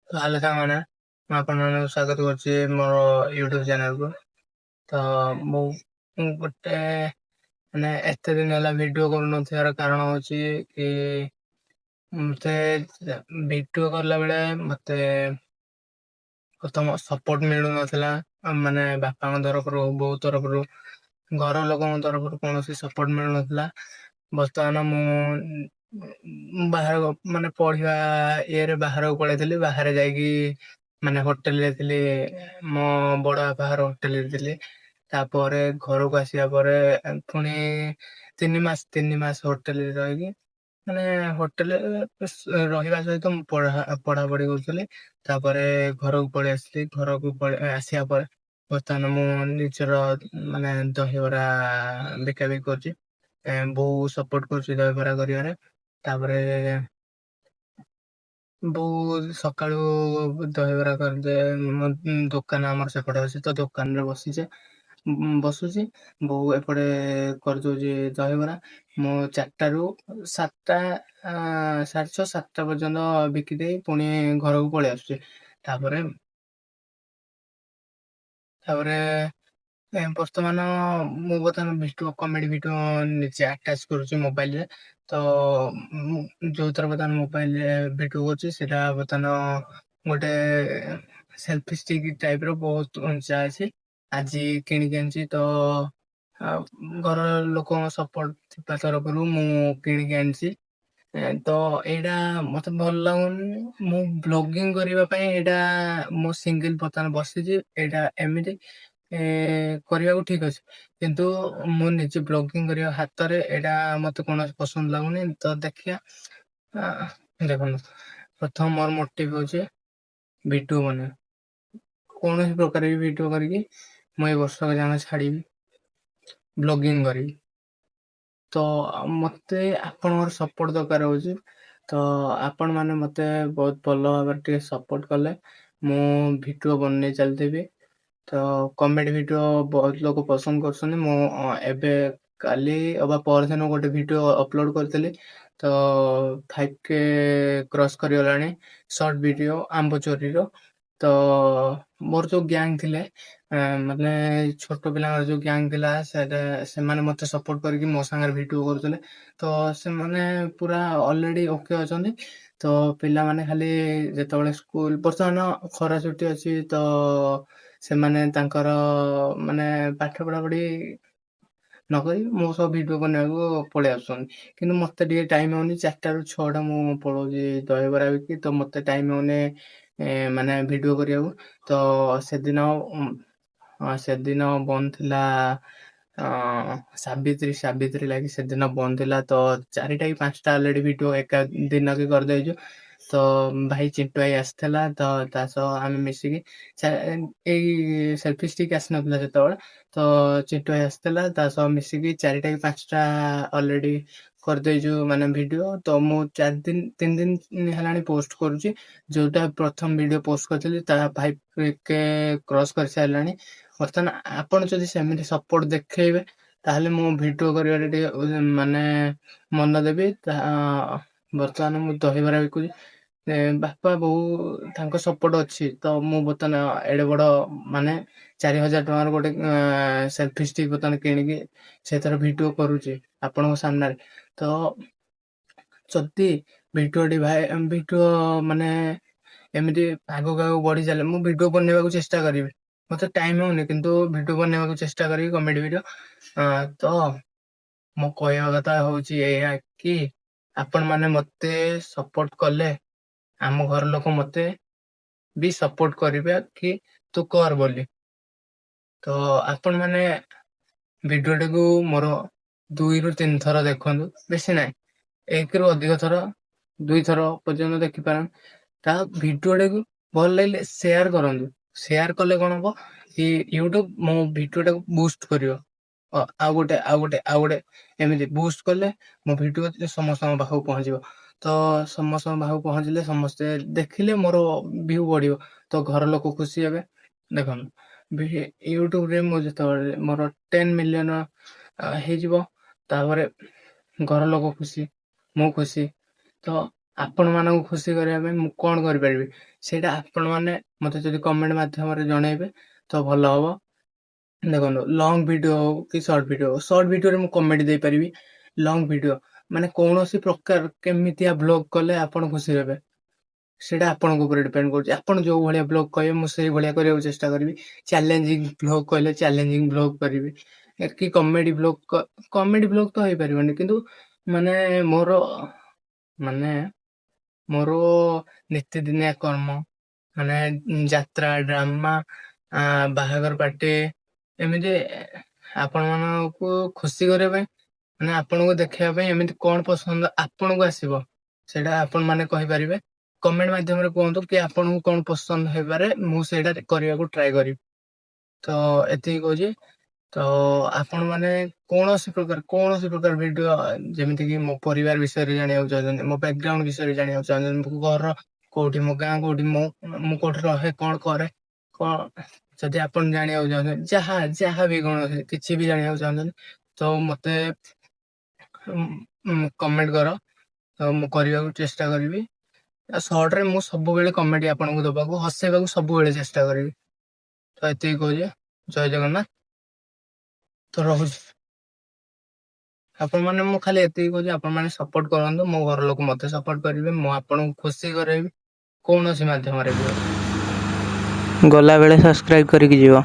ତାହେଲେ ସାଙ୍ଗମାନେ ମୁଁ ଆପଣମାନଙ୍କୁ ସ୍ୱାଗତ କରୁଛି ମୋର ୟୁଟ୍ୟୁବ ଚ୍ୟାନେଲକୁ। ତ ମୁଁ ମୁଁ ଗୋଟେ ମାନେ ଏତେ ଦିନ ହେଲା ଭିଡ଼ିଓ କରୁନଥିବାର କାରଣ ହେଉଛି କି ମୋତେ ଭିଡ଼ିଓ କଲା ବେଳେ ମୋତେ ପ୍ରଥମ ସପୋର୍ଟ ମିଳୁନଥିଲା। ମାନେ ବାପାଙ୍କ ତରଫରୁ, ବୋଉ ତରଫରୁ, ଘର ଲୋକଙ୍କ ତରଫରୁ କୌଣସି ସପୋର୍ଟ ମିଳୁନଥିଲା। ବର୍ତ୍ତମାନ ବାହାର ମାନେ ପଢିବା ଇଏରେ ବାହାରକୁ ପଳେଇଥିଲି। ବାହାରେ ଯାଇକି ମାନେ ହୋଟେଲରେ ଥିଲି, ମୋ ବଡ଼ ବାପା ଘର ହୋଟେଲରେ ଥିଲି। ତାପରେ ଘରକୁ ଆସିବା ପରେ ପୁଣି 3 ମାସ ହୋଟେଲରେ ରହିକି ମାନେ ହୋଟେଲରେ ରହିବା ସହିତ ମୁଁ ପଢାପଢି କରୁଥିଲି। ତାପରେ ଘରକୁ ପଳେଇ ଆସିଲି। ଘରକୁ ପଳେଇ ଆସିବା ପରେ ବର୍ତ୍ତମାନ ମୁଁ ନିଜର ମାନେ ଦହିବରା ବିକା ବିକି କରୁଛି। ବୋଉ ସପୋର୍ଟ କରୁଛି ଦହିବରା କରିବାରେ। ତାପରେ ବୋଉ ସକାଳୁ ଦହିବରା କରିଦିଏ। ମୋ ଦୋକାନ ଆମର ସେପଟେ ଅଛି, ତ ଦୋକାନରେ ବସୁଛି। ବୋଉ ଏପଟେ କରିଦଉଛି ଦହିବରା। ମୁଁ 4ଟାରୁ 7ଟା, 6:30 7ଟା ପର୍ଯ୍ୟନ୍ତ ବିକି ଦେଇ ପୁଣି ଘରକୁ ପଳେଇ ଆସୁଛି। ତାପରେ ତାପରେ ବର୍ତ୍ତମାନ ମୁଁ କମେଡି ଭିଡିଓ ନିଜେ ଆଟାଚ୍ କରୁଛି ମୋବାଇଲରେ। ତ ମୁଁ ଯୋଉଥର ବର୍ତ୍ତମାନ ମୋବାଇଲରେ ଭିଡିଓ କରୁଛି ସେଟା ବର୍ତ୍ତମାନ ଗୋଟେ ସେଲଫି ଷ୍ଟିକ୍ ଟାଇପ ର ବହୁତ ଉଞ୍ଚା ଅଛି। ଆଜି କିଣିକି ଆଣିଛି। ତ ଘର ଲୋକଙ୍କ ସପୋର୍ଟ ଥିବା ତରଫରୁ ମୁଁ କିଣିକି ଆଣିଛି। ତ ଏଇଟା ମତେ ଭଲ ଲାଗୁନି। ମୁଁ ବ୍ଲଗିଂ କରିବା ପାଇଁ ଏଇଟା ମୋ ସିଙ୍ଗଲ ବର୍ତ୍ତମାନ ବସିଛି। ଏଇଟା ଏମିତି କରିବାକୁ ଠିକ ଅଛି, କିନ୍ତୁ ମୁଁ ନିଜେ ବ୍ଲଗିଂ କରିବା ହାତରେ ଏଇଟା ମତେ କୌଣସି ପସନ୍ଦ ଲାଗୁନି। ତ ଦେଖିବା, ଦେଖନ୍ତୁ, ପ୍ରଥମ ମୋର ମୋଟିଭ ହଉଛି ଭିଡିଓ ବନେଇବା। କୌଣସି ପ୍ରକାର ବି ଭିଡିଓ କରିକି ମୁଁ ଏଇ ବର୍ଷ ଯାକ ଛାଡିବି, ବ୍ଲଗିଂ କରିବି। ତ ମତେ ଆପଣଙ୍କର ସପୋର୍ଟ ଦରକାର ହଉଛି। ତ ଆପଣ ମାନେ ମତେ ବହୁତ ଭଲ ଭାବରେ ଟିକେ ସପୋର୍ଟ କଲେ ମୁଁ ଭିଡିଓ ବନେଇ ଚାଲିଥିବି। ତ କମେଡି ଭିଡିଓ ବହୁତ ଲୋକ ପସନ୍ଦ କରୁଛନ୍ତି। ମୁଁ ଏବେ କାଲି ଅବା ପରଦିନ ଗୋଟେ ଭିଡିଓ ଅପଲୋଡ କରିଥିଲି। ତ 5K କ୍ରସ୍ କରିଗଲାଣି ସର୍ଟ ଭିଡିଓ ଆମ୍ବ ଚୋରୀର। ତ ମୋର ଯୋଉ ଗ୍ୟାଙ୍ଗ ଥିଲେ, ମାନେ ଛୋଟ ପିଲାଙ୍କର ଯୋଉ ଗ୍ୟାଙ୍ଗ ଥିଲା, ସେମାନେ ମତେ ସପୋର୍ଟ କରିକି ମୋ ସାଙ୍ଗରେ ଭିଡିଓ କରୁଥିଲେ। ତ ସେମାନେ ପୁରା ଅଲରେଡି ଓକେ ଅଛନ୍ତି। ତ ପିଲାମାନେ ଖାଲି ଯେତେବେଳେ ସ୍କୁଲ ବର୍ତ୍ତମାନ ଖରା ଛୁଟି ଅଛି, ତ ସେମାନେ ତାଙ୍କର ମାନେ ପାଠ ପଢାପଢି ନକରି ମୋ ସହ ଭିଡିଓ ବନେଇବାକୁ ପଳେଇ ଆସୁଛନ୍ତି। କିନ୍ତୁ ମତେ ଟିକେ ଟାଇମ ହଉନି। 4ଟାରୁ 6ଟା ମୁଁ ପଳଉଛି ଦହିବରା ବିକି। ତ ମତେ ଟାଇମ ହଉନି ମାନେ ଭିଡିଓ କରିବାକୁ। ତ ସେଦିନ ବନ୍ଦ ଥିଲା, ସାବିତ୍ରୀ ଲାଗି ସେଦିନ ବନ୍ଦ ଥିଲା। ତ 4ଟା କି 5ଟା ଅଲରେଡି ଭିଡିଓ ଏକା ଦିନକେ କରିଦେଇଛୁ। ତ ଭାଇ ଚିଣ୍ଟୁ ଭାଇ ଆସିଥିଲା, ତ ତା ସହ ଆମେ ମିଶିକି ଏଇ ସେଲଫି ଷ୍ଟିକ୍ ଆସିନଥିଲା ସେତେବେଳେ। ତ ଚିଣ୍ଟୁ ଭାଇ ଆସିଥିଲା, ତା ସହ ମିଶିକି 4ଟା କି 5ଟା ଅଲରେଡି କରିଦେଇଛୁ ମାନେ ଭିଡିଓ। ତ ମୁଁ 3 ଦିନ ହେଲାଣି ପୋଷ୍ଟ କରୁଛି। ଯୋଉଟା ପ୍ରଥମ ଭିଡିଓ ପୋଷ୍ଟ କରିଥିଲି ତାହା 5K କ୍ରସ୍ କରିସାରିଲାଣି। ବର୍ତ୍ତମାନ ଆପଣ ଯଦି ସେମିତି ସପୋର୍ଟ ଦେଖେଇବେ, ତାହେଲେ ମୁଁ ଭିଡିଓ କରିବାରେ ଟିକେ ମାନେ ମନ ଦେବି। ବର୍ତ୍ତମାନ ମୁଁ ଦହିବରା ବିକୁଛି। ବାପା ବୋଉ ତାଙ୍କ ସପୋର୍ଟ ଅଛି। ତ ମୁଁ ବର୍ତ୍ତମାନ ଏଡେ ବଡ ମାନେ 4,000 ଟଙ୍କାର ଗୋଟେ ସେଲଫି ଷ୍ଟିକ୍ ବର୍ତ୍ତମାନ କିଣିକି ସେଥିରେ ଭିଡିଓ କରୁଛି ଆପଣଙ୍କ ସାମ୍ନାରେ। ତ ଯଦି ଭିଡିଓ ମାନେ ଏମିତି ଆଗକୁ ଆଗକୁ ବଢି ଚାଲେ, ମୁଁ ଭିଡିଓ ବନେଇବାକୁ ଚେଷ୍ଟା କରିବି। ମତେ ଟାଇମ ହଉନି, କିନ୍ତୁ ଭିଡିଓ ବନେଇବାକୁ ଚେଷ୍ଟା କରିବି କମେଡି ଭିଡିଓ। ତ ମୋ କହିବା କଥା ହଉଛି ଏଇଆ କି ଆପଣ ମାନେ ମତେ ସପୋର୍ଟ କଲେ ଆମ ଘର ଲୋକ ମତେ ବି ସପୋର୍ଟ କରିବେ କି ତୁ କର ବୋଲି। ତ ଆପଣ ମାନେ ଭିଡିଓଟିକୁ ମୋର 2ରୁ 3 ଥର ଦେଖନ୍ତୁ, ବେଶୀ ନାହିଁ। 1ରୁ ଅଧିକ ଥର, 2 ଥର ପର୍ଯ୍ୟନ୍ତ ଦେଖିପାରନ୍ତି। ତା ଭିଡିଓଟାକୁ ଭଲ ଲାଗିଲେ ସେୟାର କରନ୍ତୁ। ସେୟାର କଲେ କଣ ହବ କି ୟୁଟ୍ୟୁବ ମୋ ଭିଡିଓଟାକୁ ବୁଷ୍ଟ କରିବ। ଆଉ ଗୋଟେ ଏମିତି ବୁଷ୍ଟ କଲେ ମୋ ଭିଡିଓ ସମସ୍ତଙ୍କ ପାଖକୁ ପହଞ୍ଚିବ। ତ ସମସ୍ତଙ୍କ ପାଖକୁ ପହଞ୍ଚିଲେ ସମସ୍ତେ ଦେଖିଲେ ମୋର ଭିଉ ବଢିବ। ତ ଘର ଲୋକ ଖୁସି ହେବେ। ଦେଖନ୍ତୁ, ୟୁଟ୍ୟୁବରେ ମୁଁ ଯେତେବେଳେ ମୋର 10 ମିଲିୟନ ହେଇଯିବ, ତାପରେ ଘର ଲୋକ ଖୁସି, ମୁଁ ଖୁସି। ତ ଆପଣମାନଙ୍କୁ ଖୁସି କରିବା ପାଇଁ ମୁଁ କଣ କରିପାରିବି ସେଇଟା ଆପଣମାନେ ମୋତେ ଯଦି କମେଣ୍ଟ ମାଧ୍ୟମରେ ଜଣେଇବେ ତ ଭଲ ହବ। ଦେଖନ୍ତୁ ଲଙ୍ଗ ଭିଡ଼ିଓ ହଉ କି ସର୍ଟ ଭିଡ଼ିଓ ହଉ, ସର୍ଟ ଭିଡ଼ିଓରେ ମୁଁ କମେଣ୍ଟ ଦେଇପାରିବି। ଲଙ୍ଗ ଭିଡ଼ିଓ ମାନେ କୌଣସି ପ୍ରକାର କେମିତିଆ ବ୍ଲଗ କଲେ ଆପଣ ଖୁସି ହେବେ ସେଇଟା ଆପଣଙ୍କ ଉପରେ ଡିପେଣ୍ଡ କରୁଛି। ଆପଣ ଯୋଉ ଭଳିଆ ବ୍ଲଗ କହିବେ ମୁଁ ସେଇ ଭଳିଆ କରିବାକୁ ଚେଷ୍ଟା କରିବି। ଚ୍ୟାଲେଞ୍ଜିଂ ବ୍ଲଗ କହିଲେ ଚ୍ୟାଲେଞ୍ଜିଂ ବ୍ଲଗ କରିବି, କି କମେଡି ବ୍ଲଗ ତ ହେଇପାରିବନି, କିନ୍ତୁ ମାନେ ମାନେ ମୋର ନିତିଦିନିଆ କର୍ମ ମାନେ ଯାତ୍ରା, ଡ୍ରାମା, ବାହାଘର ପାର୍ଟି, ଏମିତି ଆପଣମାନଙ୍କୁ ଖୁସି କରିବା ପାଇଁ ମାନେ ଆପଣଙ୍କୁ ଦେଖେଇବା ପାଇଁ ଏମିତି କଣ ପସନ୍ଦ ଆପଣଙ୍କୁ ଆସିବ ସେଇଟା ଆପଣ ମାନେ କହିପାରିବେ। କମେଣ୍ଟ ମାଧ୍ୟମରେ କୁହନ୍ତୁ କି ଆପଣଙ୍କୁ କଣ ପସନ୍ଦ ହେଇପାରେ, ମୁଁ ସେଇଟା କରିବାକୁ ଟ୍ରାଏ କରିବି। ତ ଏତିକି କହୁଛି। ତ ଆପଣ ମାନେ କୌଣସି ପ୍ରକାର ଭିଡିଓ ଯେମିତି କି ମୋ ପରିବାର ବିଷୟରେ ଜାଣିବାକୁ ଚାହୁଁଛନ୍ତି, ମୋ ବ୍ୟାକଗ୍ରାଉଣ୍ଡ ବିଷୟରେ ଜାଣିବାକୁ ଚାହୁଁଛନ୍ତି, ମୋ ଘର କୋଉଠି, ମୋ ଗାଁ କୋଉଠି, ମୁଁ କୋଉଠି ରହେ, କଣ କରେ, କଣ ଯଦି ଆପଣ ଜାଣିବାକୁ ଚାହୁଁଛନ୍ତି, ଯାହା ବି କୌଣସି କିଛି ବି ଜାଣିବାକୁ ଚାହୁଁଛନ୍ତି ତ ମତେ କମେଣ୍ଟ କର, ତ ମୁଁ କରିବାକୁ ଚେଷ୍ଟା କରିବି। ସର୍ଟରେ ମୁଁ ସବୁବେଳେ କମେଡି ଆପଣଙ୍କୁ ଦବାକୁ, ହସେଇବାକୁ ସବୁବେଳେ ଚେଷ୍ଟା କରିବି। ତ ଏତିକି କହୁଛି। ଜୟ ଜଗନ୍ନାଥ। ତ ରହୁଛି। ଆପଣ ମାନେ ମୁଁ ଖାଲି ଏତିକି କହୁଛି, ଆପଣ ମାନେ ସପୋର୍ଟ କରନ୍ତୁ, ମୋ ଘର ଲୋକ ମତେ ସପୋର୍ଟ କରିବେ, ମୁଁ ଆପଣଙ୍କୁ ଖୁସି କରେଇବି କୌଣସି ମାଧ୍ୟମରେ ବି। ଗଲାବେଳେ ସବସ୍କ୍ରାଇବ୍ କରିକି ଯିବ।